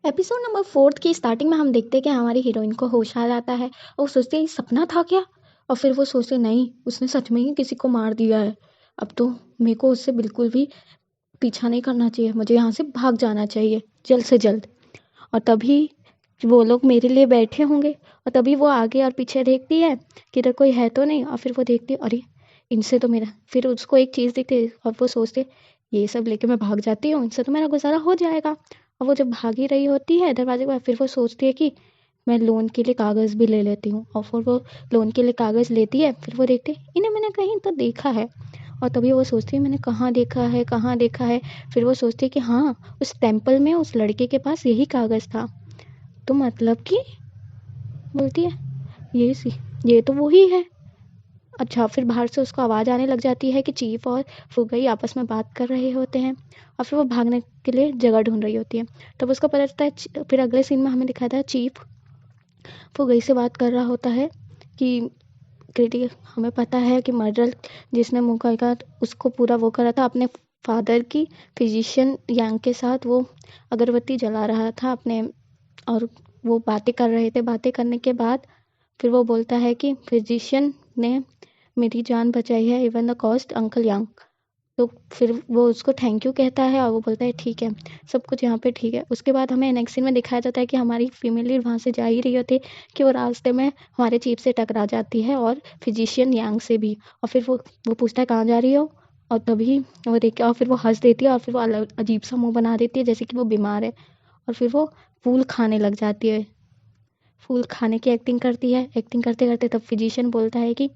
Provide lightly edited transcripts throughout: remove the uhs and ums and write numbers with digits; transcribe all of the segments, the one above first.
Episode number 4 की starting में हम देखते हैं कि हमारी हीरोइन को होश आ जाता है और वो सोचती है ये सपना था क्या। और फिर वो सोचते नहीं, उसने सच में ही किसी को मार दिया है। अब तो मेरे को उससे बिल्कुल भी पीछा नहीं करना चाहिए, मुझे यहाँ से भाग जाना चाहिए जल्द से जल्द। और तभी वो लोग मेरे लिए बैठे होंगे और तभी वो आगे और पीछे देखती है कि इधर कोई है तो नहीं। और फिर वो देखती है अरे इनसे तो मेरा, फिर उसको एक चीज़ दिखती है और वो सोचते ये सब लेके मैं भाग जाती हूँ, इनसे तो मेरा गुजारा हो जाएगा। और वो जब भाग ही रही होती है दरवाजे के पास, फिर वो सोचती है कि मैं लोन के लिए कागज़ भी ले लेती हूँ। और फिर वो लोन के लिए कागज़ लेती है, फिर वो देखती है इन्हें मैंने कहीं तो देखा है। और तभी वो सोचती है मैंने कहाँ देखा है, कहाँ देखा है। फिर वो सोचती है कि हाँ, उस टेम्पल में उस लड़के के पास यही कागज़ था। तो मतलब कि बोलती है ये सी ये तो वो ही है। अच्छा, फिर बाहर से उसको आवाज़ आने लग जाती है कि चीफ और फुगई आपस में बात कर रहे होते हैं। और फिर वो भागने के लिए जगह ढूंढ रही होती है। तब उसको पता चलता है, फिर अगले सीन में हमें दिखाया था चीफ फुगई से बात कर रहा होता है कि क्रिटिक, हमें पता है कि मर्डर जिसने मुंह का उसको पूरा वो करा था अपने फादर की फिजिशियन यांग के साथ। वो अगरबत्ती जला रहा था अपने, और वो बातें कर रहे थे। बातें करने के बाद फिर वो बोलता है कि फिजिशियन ने मेरी जान बचाई है इवन द कॉस्ट अंकल यांग। तो फिर वो उसको थैंक यू कहता है और वो बोलता है ठीक है, सब कुछ यहाँ पे ठीक है। उसके बाद हमें नेक्स्ट सीन में दिखाया जाता है कि हमारी फीमेल लीड वहाँ से जा ही रही होती है कि वो रास्ते में हमारे चीफ से टकरा जाती है और फिजिशियन यांग से भी। और फिर वो पूछता है कहाँ जा रही हो। और तभी वो देख के और फिर वो हंस देती है और फिर वो अजीब सा मुंह बना देती है जैसे कि वो बीमार है। और फिर वो फूल खाने लग जाती है, फूल खाने की एक्टिंग करती है। एक्टिंग करते करते तब फिजिशियन बोलता है कि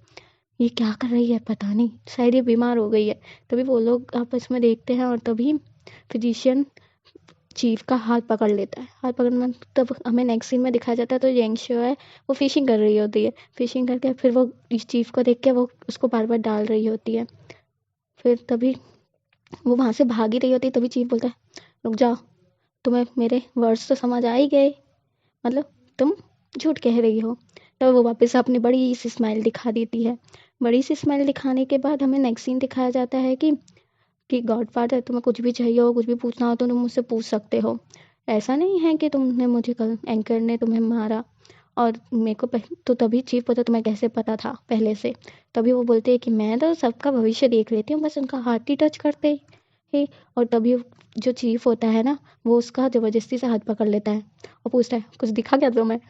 ये क्या कर रही है, पता नहीं शायद ये बीमार हो गई है। तभी वो लोग आपस में देखते हैं और तभी फिजिशियन चीफ का हाथ पकड़ लेता है। हाथ पकड़ना तब हमें नेक्स्ट सीन में दिखाया जाता है तो यंगशो है वो फिशिंग कर रही होती है। फिशिंग करके फिर वो इस चीफ को देख के वो उसको बार बार डाल रही होती है। फिर तभी वो वहाँ से भाग ही रही होती है। तभी चीफ बोलता है रुक जाओ, तुम्हें मेरे वर्ड्स तो समझ आ ही गए, मतलब तुम झूठ कह रही हो। तब वो वापस अपनी बड़ी सी स्माइल दिखा देती है। बड़ी सी स्माइल दिखाने के बाद हमें नेक्स्ट सीन दिखाया जाता है कि गॉडफादर तुम्हें कुछ भी चाहिए हो, कुछ भी पूछना हो तो तुम मुझसे पूछ सकते हो। ऐसा नहीं है कि तुमने मुझे कल एंकर ने तुम्हें मारा और मेरे को तो तभी चीफ पता तुम्हें कैसे पता था पहले से। तभी वो बोलते हैं कि मैं तो सबका भविष्य देख लेती हूँ, बस उनका हाथ ही टच करते ही। और तभी जो चीफ होता है ना, वो उसका ज़बरदस्ती से हाथ पकड़ लेता है और पूछता है कुछ दिखा क्या तुम्हें।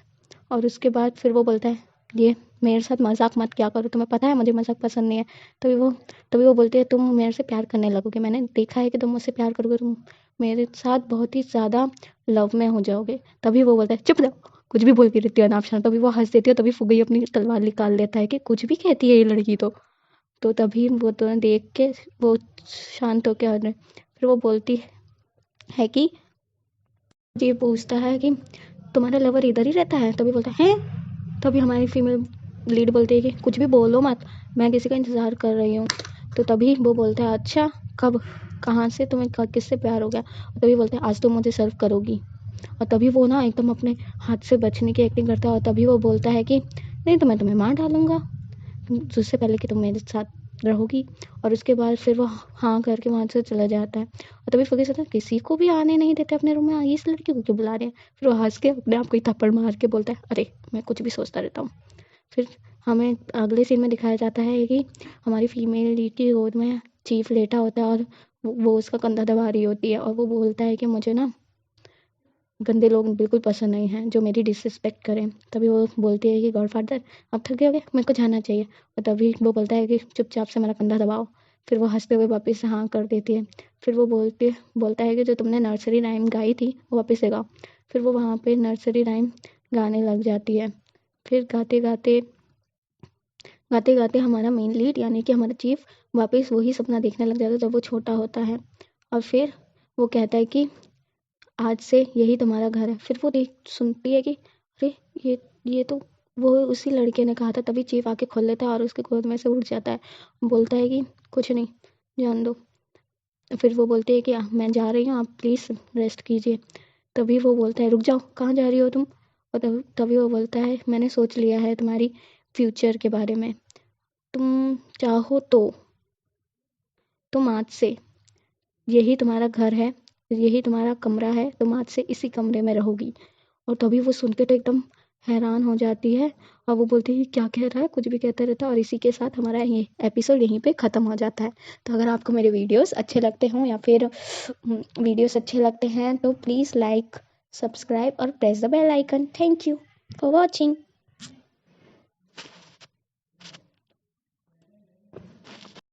और उसके बाद फिर वो बोलता है ये मेरे साथ मजाक मत क्या करो, तुम्हें पता है मुझे मजाक पसंद नहीं है। तभी वो तभी वो बोलती है तुम मेरे से प्यार करने लगोगे, मैंने देखा है कि तुम मुझसे प्यार करोगे, तुम मेरे साथ बहुत ही ज़्यादा लव में हो जाओगे। तभी वो बोलता है चुप रहो, कुछ भी बोलती रहती है अनाप। तभी वो हंस देती है। तभी फुगई अपनी तलवार निकाल लेता है कि कुछ भी कहती है ये लड़की तो तभी वो तो देख के वो शांत होकर हट रहे। फिर वो बोलती है कि ये पूछता है कि तुम्हारा लवर इधर ही रहता है। तभी बोलता है तभी हमारी फीमेल लीड बोलती है कि कुछ भी बोलो मत, मैं किसी का इंतज़ार कर रही हूँ। तो तभी वो बोलता है अच्छा कब, कहाँ से, तुम्हें किससे प्यार हो गया। और तभी बोलते हैं आज तुम मुझे सर्व करोगी। और तभी वो ना एकदम अपने हाथ से बचने की एक्टिंग करता है। और तभी वो बोलता है कि नहीं तो मैं तुम्हें मार डालूंगा उससे पहले कि तुम मेरे साथ रहोगी। और उसके बाद फिर वो हाँ करके वहाँ से चला जाता है। और तभी फुगी सोचता है किसी को भी आने नहीं देते अपने रूम में, इस लड़की को क्यों बुला रहे हैं। फिर वो हंस के अपने आप को ही थप्पड़ मार के बोलता है अरे मैं कुछ भी सोचता रहता हूँ। फिर हमें अगले सीन में दिखाया जाता है कि हमारी फीमेल लीड की गोद में चीफ लेटा होता है और वो उसका कंधा दबा रही होती है। और वो बोलता है कि मुझे ना गंदे लोग बिल्कुल पसंद नहीं हैं जो मेरी डिसरिस्पेक्ट करें। तभी वो बोलती है कि गॉडफादर अब थक गए होगे, मेरे को जाना चाहिए। और तभी वो बोलता है कि चुपचाप से मेरा कंधा दबाओ। फिर वो हंसते हुए वापस से हाँ कर देती है। फिर वो बोलता है कि जो तुमने नर्सरी राइम गाई थी वो वापस से गाओ। फिर वो वहाँ पे नर्सरी राइम गाने लग जाती है। फिर गाते गाते हमारा मेन लीड यानी कि हमारा चीफ वापस वही सपना देखने लग जाता है जब वो छोटा होता है। और फिर वो कहता है कि आज से यही तुम्हारा घर है। फिर वो देख सुनती है कि अरे ये तो वो उसी लड़के ने कहा था। तभी चीफ आके खोल लेता है और उसके गोद में से उठ जाता है। बोलता है कि कुछ नहीं, जान दो। फिर वो बोलती है कि मैं जा रही हूँ, आप प्लीज़ रेस्ट कीजिए। तभी वो बोलता है रुक जाओ, कहाँ जा रही हो तुम। और तभी वो बोलता है मैंने सोच लिया है तुम्हारी फ्यूचर के बारे में। तुम चाहो तो तुम आज से यही तुम्हारा घर है, यही तुम्हारा कमरा है, तुम आज से इसी कमरे में रहोगी। और तभी वो सुन के तो एकदम हैरान हो जाती है और वो बोलती है क्या कह रहा है, कुछ भी कहता रहता है। और इसी के साथ हमारा ये एपिसोड यहीं पे ख़त्म हो जाता है। तो अगर आपको मेरे वीडियोस अच्छे लगते हों या फिर वीडियोस अच्छे लगते हैं तो प्लीज़ लाइक, सब्सक्राइब और press the bell icon. Thank you for watching.